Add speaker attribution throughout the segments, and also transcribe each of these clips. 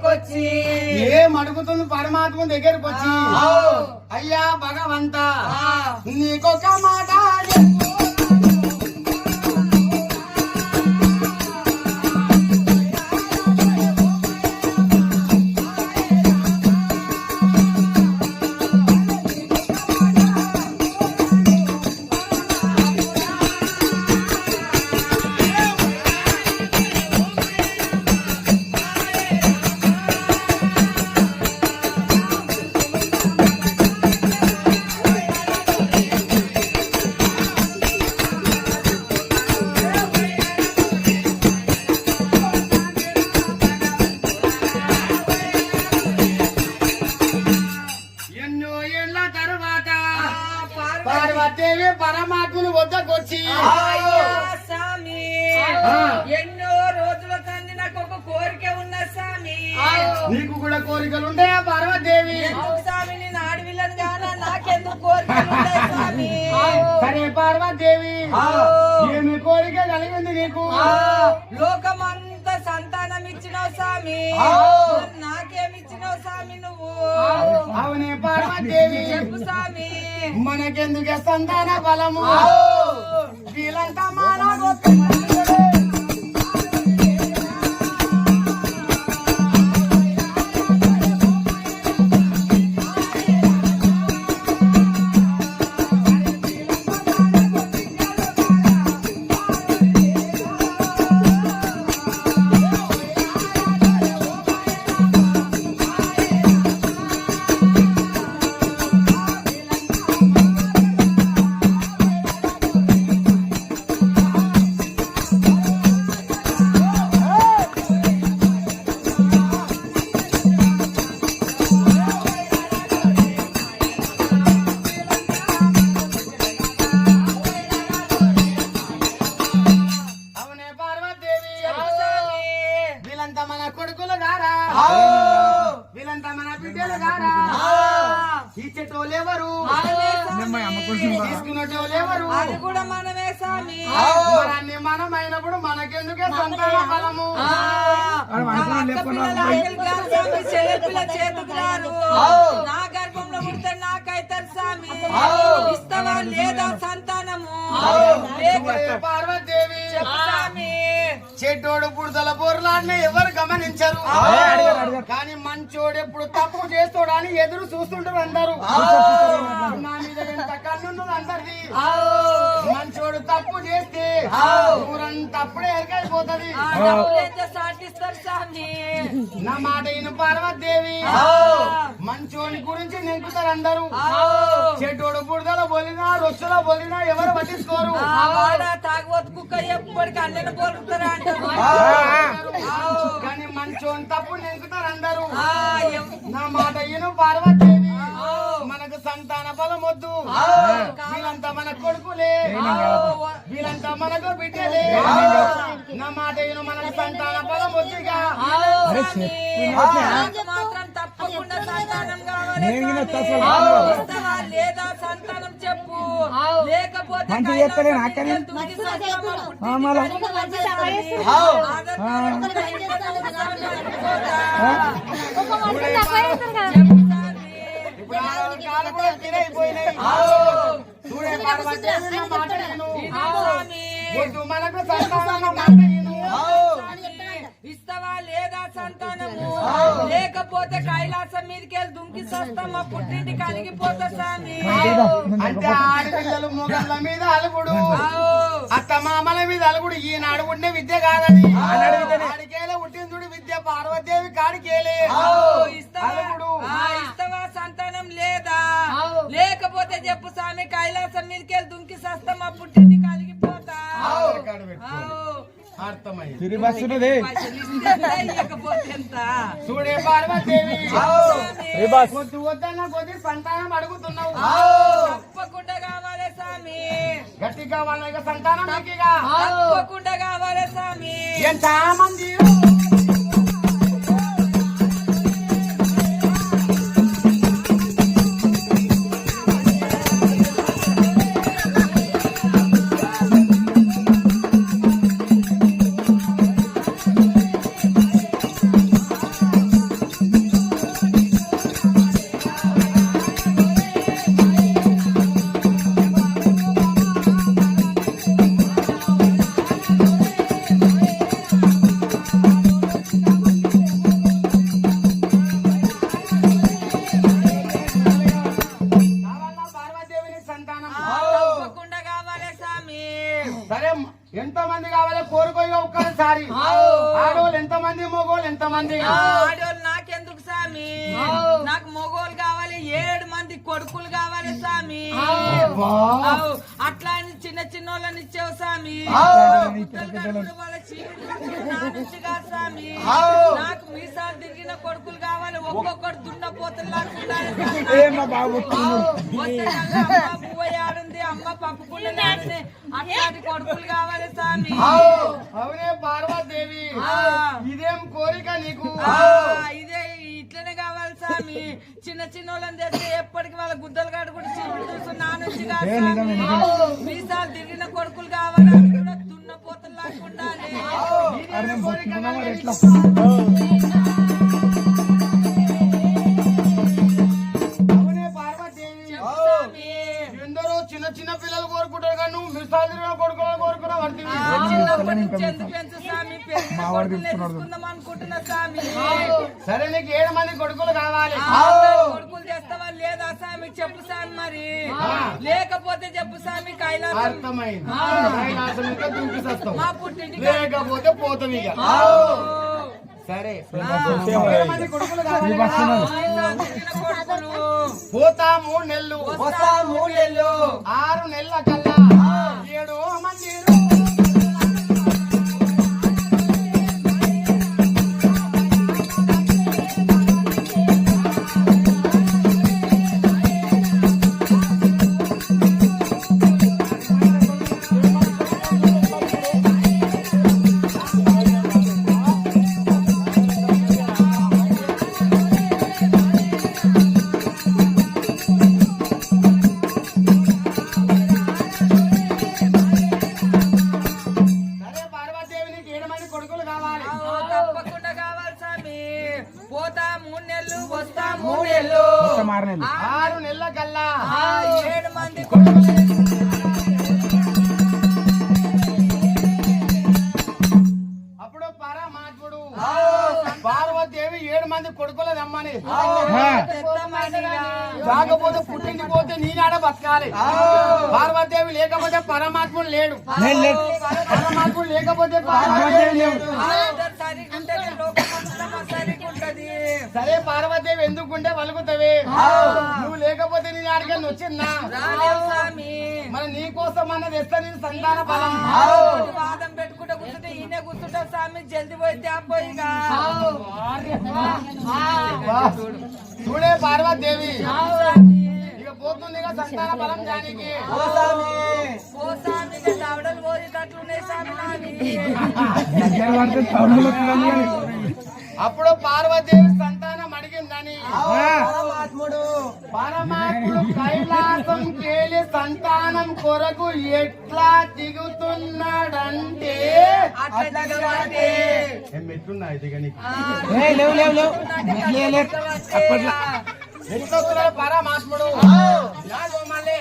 Speaker 1: దగ్గరికి వచ్చి
Speaker 2: ఏం అడుగుతుంది పరమాత్మ దగ్గరికి వచ్చి అయ్యా భగవంత నీకొక మాట పార్వతీదేవి పరమాత్ముని వద్దకొచ్చి
Speaker 1: స్వామి ఎన్నో రోజుల తండ్రి నాకు ఒక కోరిక ఉన్న స్వామి
Speaker 2: నీకు కూడా కోరికలు ఉంటాయా పార్వతీదేవి?
Speaker 1: స్వామి నేను ఆడవిల్లను కానా నాకెందుకు కోరికలు ఉంటాయి స్వామి?
Speaker 2: సరే పార్వతీదేవి ఏమి కోరిక కలిగింది నీకు?
Speaker 1: లోకమంతా సంతానం ఇచ్చినావు స్వామి, నాకేమిచ్చినావు స్వామి నువ్వు?
Speaker 2: అవునే పార్వతీదేవి
Speaker 1: చెప్పు స్వామి.
Speaker 2: మనకెందుకు సంతాన బలము వీళ్ళంతా మానవ ఇచ్చేటోళ్ళెవరు తీసుకునేటోళ్ళెవరు?
Speaker 1: అది కూడా మనమే స్వామి.
Speaker 2: అన్ని మనమైనప్పుడు మనకెందుకే సంతాన బలము?
Speaker 1: చేతుకు రారు, నా గర్భంలో పుడితే నాకైతారు స్వామి. ఇస్తావా లేదా సంతానము?
Speaker 2: పార్వతీదేవి
Speaker 1: స్వామి
Speaker 2: చెడ్డోడు బుడదల బోర్లాన్ని ఎవరు గమనించరు, కానీ మంచోడు ఎప్పుడు తప్పు చేస్తాడని ఎదురు చూస్తుంటారు అందరూ. నా మీద ఎంత కన్నున్నది అందరిది. మంచోడు తప్పు చేస్తే ఊరంతా అప్పుడే ఎరకైపోతుంది.
Speaker 1: సాటిస్తారు స్వామి.
Speaker 2: నా మాట ఈయన పార్వతీదేవి మంచోని గురించి నెంకుతారు అందరూ. చెడ్డోడు బుడదల బొలినా రొచ్చులో బొలినా ఎవరు పట్టించుకోరు.
Speaker 1: తాగబోతు కుక్క ఎప్పటికీ అన్నెను పోలుతారు అంటారు,
Speaker 2: కానీ మంచోని తప్పు నెంకుతారు అందరూ. నా మాట ఈయన పార్వతీదేవి మనకు సంతాన బలం వద్దు, వీళ్ళంతా మన కొడుకులే, వీళ్ళంతా మనకు బిడ్డలే. నా మాట ఈయన మనకు సంతాన బలం వద్దుగా
Speaker 1: మాత్రం తప్పకుండా సంతానం కావాలి. లేదా సంతానం చెప్పు, లేకపోతే
Speaker 2: మనకు సంతానం
Speaker 1: ఇస్తావా లేదా సంతానము? లేకపోతే కైలాసం మీదకి వెళ్ళి దుంకి సస్తాం, మా పుట్టింటి కలిగిపోతా స్వామి.
Speaker 2: అంటే ఆడపిల్లలు మొగళ్ళ మీద అలుగుడు, అత్త మామల మీద అలుగుడు ఈనాడు ఉండే విద్య కాదని. కాడికేలే పుట్టిందుడు విద్య పార్వతీదేవి కాడికేలే.
Speaker 1: ఇస్తావా సంతానం లేదా? లేకపోతే చెప్పు స్వామి, కైలాసం మీదకి వెళ్ళి దుంకి సస్తాం, మా పుట్టింటి కలిగిపోతా.
Speaker 2: చూడే పార్వతీదేవి కొద్ది వద్దన్న కొద్ది సంతానం అడుగుతున్నావు.
Speaker 1: తప్పకుండా కావాలి స్వామి.
Speaker 2: గట్టి కావాలి సంతానం
Speaker 1: తప్పకుండా కావాలి స్వామి.
Speaker 2: ఎంత మంది ఎంతమంది
Speaker 1: ఆడోళ్ళు నాకెందుకు స్వామి నాకు మొగోళ్ళు కావాలి 7 మంది కొడుకులు కావాలి స్వామి అట్లా అని చిన్న చిన్న వాళ్ళని ఇచ్చావు స్వామి వాళ్ళ నుంచి కాదు స్వామి నాకు మీసాలు తిరిగిన కొడుకులు కావాలి ఒక్కొక్కరు దున్నపోతులు ఆడుంది అమ్మ పప్పు గుళ్ళ అట్లాంటి కొడుకులు కావాలి స్వామి
Speaker 2: అవునే పార్వతీదేవి ఇదేం కోరిక నీకు
Speaker 1: ఇదే ఇట్లనే కావాలి స్వామి చిన్న చిన్న వాళ్ళని తెస్తే ఎప్పటికి వాళ్ళ గుద్దలు కాడు కూడా చీపుడు చూసి నా నుంచి కాదు మీసాలు తిరిగిన కొడుకులు కావాలి అది కూడా దున్నపోతలు లేకుండా
Speaker 2: ఎందరో చిన్న చిన్న పిల్లలు కోరుకుంటారు కానీ నువ్వు మిసాలు తిరిగిన కొడుకులు కోరుకున్నావు
Speaker 1: చిన్నప్పటి నుంచి ఎందుకు పెంచు స్వామి తెలుసుకుందాం అనుకుంటున్నా స్వామి
Speaker 2: సరే నీకు 7 మంది కొడుకులు కావాలి
Speaker 1: కొడుకులు చేస్తావా లేదా స్వామి చెప్పు స్వామి మరి లేకపోతే చెప్పు స్వామి కైలాసం
Speaker 2: అర్థమైంది కైలాసం ఇంకా దుంకిసేస్తావు
Speaker 1: మా పుట్టింటికి
Speaker 2: లేకపోతే పోతావు ఇక సరే కొడుకులు కావాలి పోతా 3 నెలలు 6 నెలల కల్లా 7 మంది
Speaker 1: తప్పకుండా కావాలి స్వామి పోతా 3 నెలలు వస్తా 3 నెలలు
Speaker 2: 6 నెలల కల్లా
Speaker 1: 7 మంది కొడుకులు
Speaker 2: అప్పుడు పరమాత్ముడు పార్వతీదేవి 7 మంది కొడుకులు రమ్మని కాకపోతే పుట్టింది పోతే నేనాడ బతకాలి పార్వతీదేవి లేకపోతే పరమాత్ముడు లేడు పరమాత్ముడు లేకపోతే పార్వతీదేవి లేడు సరే పార్వతీదేవి ఎందుకుంటే వలుగుతావే నువ్వు లేకపోతే నేను ఆడికెళ్ళి వచ్చిందా మరి నీ కోసం అన్నది తెస్తా నేను సంతాన బలం
Speaker 1: వాదం పెట్టుకుంటే కూర్చుంటే ఈయన కూర్చుంటా స్వామి జల్ది పోయితే అబ్బాయిగా
Speaker 2: చూడే పార్వతీదేవి ఇక పోతుంది ఇక సంతాన బలం దానికి
Speaker 1: దవడలు పోయేటట్లున్నాయి స్వామి
Speaker 2: అప్పుడు పార్వతీదేవి సంతానం అడిగిందని పరమాత్ముడు కైలాసం కేలి సంతానం కొరకు ఎట్లా దిగుతున్నాడంటే ఎట్లున్నాయి దిగనికి పరమాత్ముడు మళ్ళీ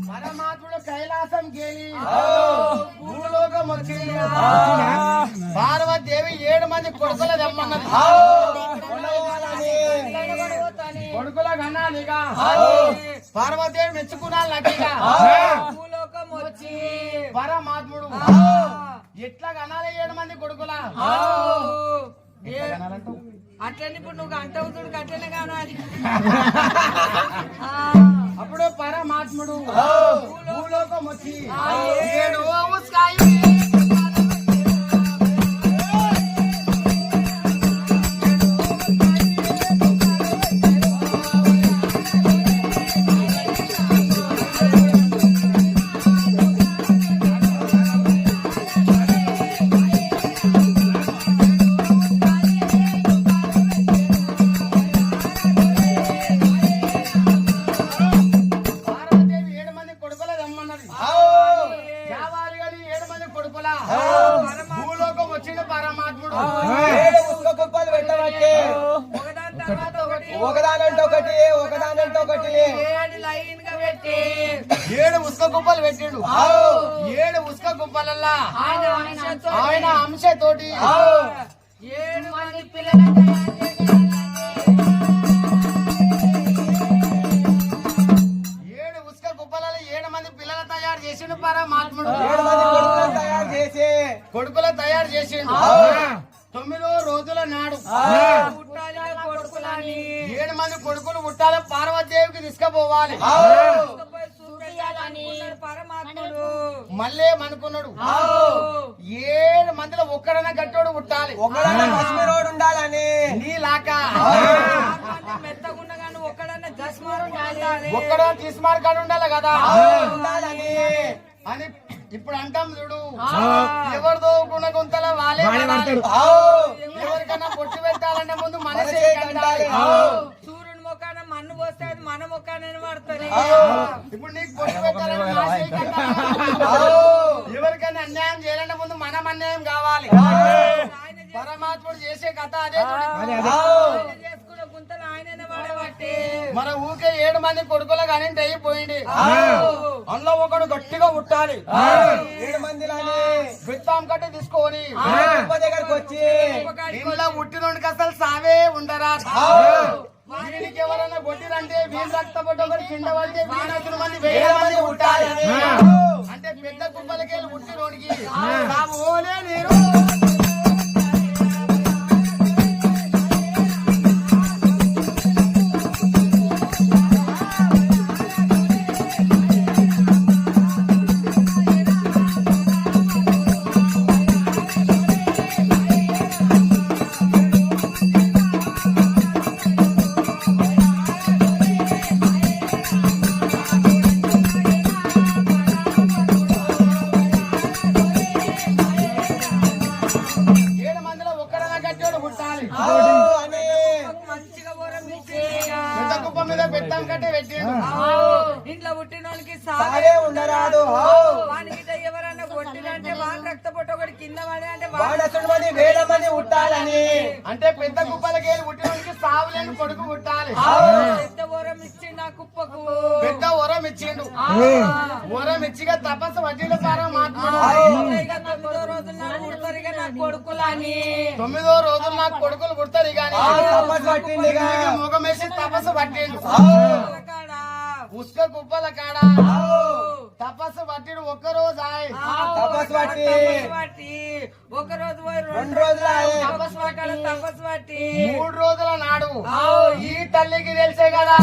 Speaker 2: పరమాత్ముడు కైలాసం కేలి భూలోకం వచ్చి పార్వతీదేవి 7 మంది కొడుకుల రమ్మన్నది కొడుకుల కన్నాలిగా పార్వతీదేవి మెచ్చుకున్నాను నటిగా
Speaker 1: భూలోకం వచ్చి
Speaker 2: పరమాత్ముడు ఎట్లా కనాలి 7 మంది కొడుకులా
Speaker 1: అట్లని ఇప్పుడు నువ్వు అంటావు చూడు అట్లనే కానాలి
Speaker 2: అప్పుడు పరమాత్ముడు భూలోకం వచ్చి 7 భూలోకం వచ్చిన పరమాత్ముడు
Speaker 3: ఒకదానంటే ఒకటి
Speaker 1: 7 లైన్ గా పెట్టి
Speaker 2: 7 ఉసుక కుప్పలు పెట్టిండు 7 ఉసుక కుప్పలల్లా ఆయన అంశతోటి
Speaker 1: 7 మంది పిల్లలు
Speaker 2: 7 ఉసుక కుప్పలలో 7 మంది పిల్లలు తయారు చేసిండు పరమాత్ముడు కొడుకులు తయారు చేసిండు 9వ రోజుల నాడు
Speaker 1: కొడుకులని
Speaker 2: 7 మంది కొడుకులు పుట్టాలి పార్వతీదేవికి తీసుకుపోవాలి
Speaker 1: పరమాత్ముడు
Speaker 2: మళ్ళీ అనుకున్నాడు 7 మందిలో ఒక్కడైనా గట్టోడు పుట్టాలి
Speaker 3: ఉండాలని
Speaker 2: నీలాక
Speaker 1: మెత్తగుండగాను ఒక్కడన్నా దశమారు
Speaker 2: ఒక్కడో తీసుమార్కాడు ఉండాలి కదా
Speaker 3: ఉండాలని
Speaker 2: అని ఇప్పుడు అంటాం చూడు ఎవరిదో గుణ గుంతల వాళ్ళే పడాలి. ఎవరికైనా పొట్టు పెట్టాలంటే ముందు మనసే కండాలి.
Speaker 1: సూర్యుని మొక్కాన మన్ను పోస్తే అది మన మొక్కాన పడుతుంది
Speaker 2: ఇప్పుడు నీకు పొట్టు పెట్టాలంటే నా చేయి కండాలి. ఎవరికైనా అన్యాయం చేయాలంటే ముందు మనం అన్యాయం కావాలి. పరమాత్ముడు చేసే కథ అదే
Speaker 1: చేసుకున్న గుంతలు ఆయన వాడబట్టి
Speaker 2: మన ఊకే 7 మంది కొడుకులు కానీ అయిపోయింది అందులో ఒకడు గట్టిగా పుట్టాలి
Speaker 3: 7 మందిలాని
Speaker 2: బిత్తాం కట్టి తీసుకొని
Speaker 3: దగ్గరకు వచ్చి
Speaker 2: ఇంట్లో పుట్టినోడికి అసలు సావే ఉండరా వీరికి ఎవరైనా కొట్టిరంటే వీళ్ళు రక్తపడ్డ ఒకటి కింద పడితే వీళ్ళ మంది 1000 మంది పుట్టాలి అంటే పెద్ద కుప్పలకి వెళ్ళి పుట్టినోడికి సావోలే నీరు
Speaker 1: ఇంట్లో పుట్టిన వాళ్ళకి
Speaker 3: సాగే ఉండరాదు
Speaker 1: వానికి ఎవరన్నా కొట్టినంటే వాని రక్తపొట్టు ఒకటి కింద పడి అంటే
Speaker 3: వాడసలు మంది 1000 మంది పుట్టాలని
Speaker 2: అంటే పెద్ద కుప్పలకి వెళ్ళి పుట్టినోడికి సావులేని కొడుకు పుట్టాలి
Speaker 1: పెద్ద వరం ఇచ్చిండు నా కుప్పకు
Speaker 2: పెద్ద వరం ఇచ్చిండు వరం ఇచ్చిగా తపస్సు వడ్డీల పరమాత్ముడు
Speaker 1: 9వ రోజులు నాకు పుడతారు ఇక నా కొడుకులని
Speaker 2: 9వ రోజులు నాకు కొడుకులు పుడతారు కానీ
Speaker 3: తపస్సు పట్టింది
Speaker 2: ముఖమేసి తపస్సు పట్టిండు ఉసుక కుప్పల కాడ తపస్సు పట్టిడు ఒక్కరోజు
Speaker 3: తపస్సు పట్టి
Speaker 1: ఒక రోజు పోయి
Speaker 3: 2 రోజులు
Speaker 1: తపస్సు పట్టి
Speaker 2: 3 రోజుల నాడు ఈ తల్లికి తెలిసే కదా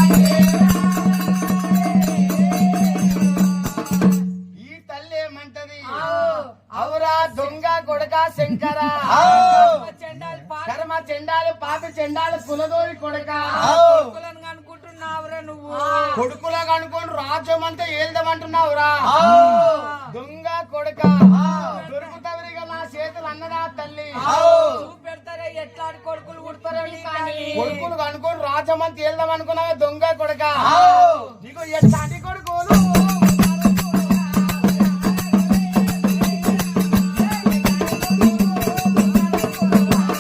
Speaker 2: ఈ తల్లి ఏమంటది అవురా దొంగ కొడక శంకర కర్మ చెండాలి పాపి చెండాలి కులదోరి కొడక
Speaker 1: అనుకుంటున్నావురా నువ్వు
Speaker 2: కొడుకులాగా అనుకోని రాజ్యం అంతా ఏల్దామంటున్నావురా దొంగ కొడక దొరుకుతావురిగా నా చేతులు అన్నదా తల్లి
Speaker 1: పెడతారా ఎట్లా కొడుకులు పుడతారని కానీ
Speaker 2: కొడుకులు అనుకోని రాజ్యం అంతా ఏల్దాం అనుకున్నావా దొంగ కొడక నీకు ఎట్లాంటి